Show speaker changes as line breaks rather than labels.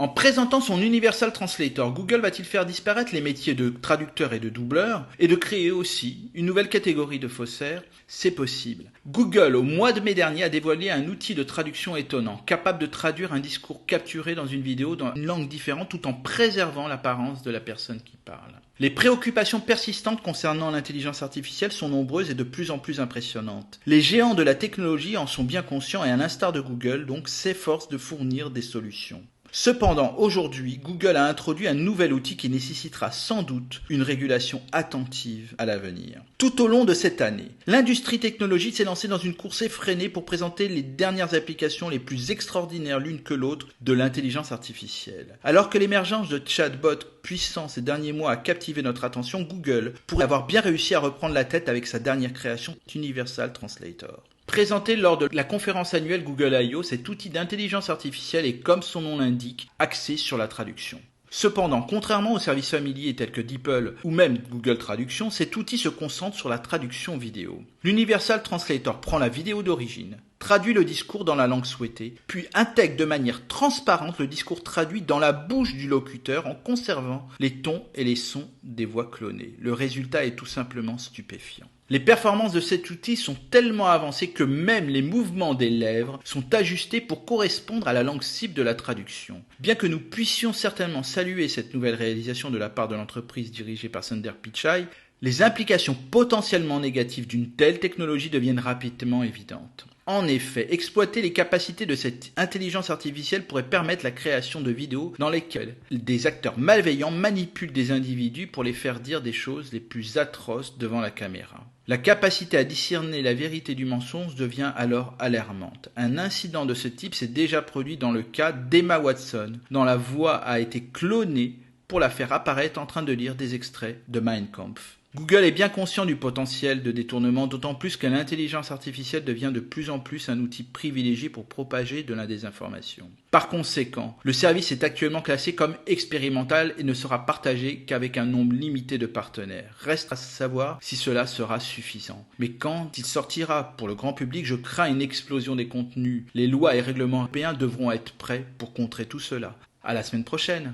En présentant son Universal Translator, Google va-t-il faire disparaître les métiers de traducteur et de doubleur et de créer aussi une nouvelle catégorie de faussaires? C'est possible. Google, au mois de mai dernier, a dévoilé un outil de traduction étonnant, capable de traduire un discours capturé dans une vidéo dans une langue différente tout en préservant l'apparence de la personne qui parle. Les préoccupations persistantes concernant l'intelligence artificielle sont nombreuses et de plus en plus impressionnantes. Les géants de la technologie en sont bien conscients et à l'instar de Google, donc, s'efforcent de fournir des solutions. Cependant, aujourd'hui, Google a introduit un nouvel outil qui nécessitera sans doute une régulation attentive à l'avenir. Tout au long de cette année, l'industrie technologique s'est lancée dans une course effrénée pour présenter les dernières applications les plus extraordinaires l'une que l'autre de l'intelligence artificielle. Alors que l'émergence de chatbots puissants ces derniers mois a captivé notre attention, Google pourrait avoir bien réussi à reprendre la tête avec sa dernière création, Universal Translator. Présenté lors de la conférence annuelle Google I/O, cet outil d'intelligence artificielle est, comme son nom l'indique, axé sur la traduction. Cependant, contrairement aux services familiers tels que DeepL ou même Google Traduction, cet outil se concentre sur la traduction vidéo. L'Universal Translator prend la vidéo d'origine, traduit le discours dans la langue souhaitée, puis intègre de manière transparente le discours traduit dans la bouche du locuteur en conservant les tons et les sons des voix clonées. Le résultat est tout simplement stupéfiant. Les performances de cet outil sont tellement avancées que même les mouvements des lèvres sont ajustés pour correspondre à la langue cible de la traduction. Bien que nous puissions certainement saluer cette nouvelle réalisation de la part de l'entreprise dirigée par Sundar Pichai, les implications potentiellement négatives d'une telle technologie deviennent rapidement évidentes. En effet, exploiter les capacités de cette intelligence artificielle pourrait permettre la création de vidéos dans lesquelles des acteurs malveillants manipulent des individus pour les faire dire des choses les plus atroces devant la caméra. La capacité à discerner la vérité du mensonge devient alors alarmante. Un incident de ce type s'est déjà produit dans le cas d'Emma Watson, dont la voix a été clonée pour la faire apparaître en train de lire des extraits de Mein Kampf. Google est bien conscient du potentiel de détournement, d'autant plus que l'intelligence artificielle devient de plus en plus un outil privilégié pour propager de la désinformation. Par conséquent, le service est actuellement classé comme expérimental et ne sera partagé qu'avec un nombre limité de partenaires. Reste à savoir si cela sera suffisant. Mais quand il sortira pour le grand public, je crains une explosion des contenus. Les lois et règlements européens devront être prêts pour contrer tout cela. À la semaine prochaine!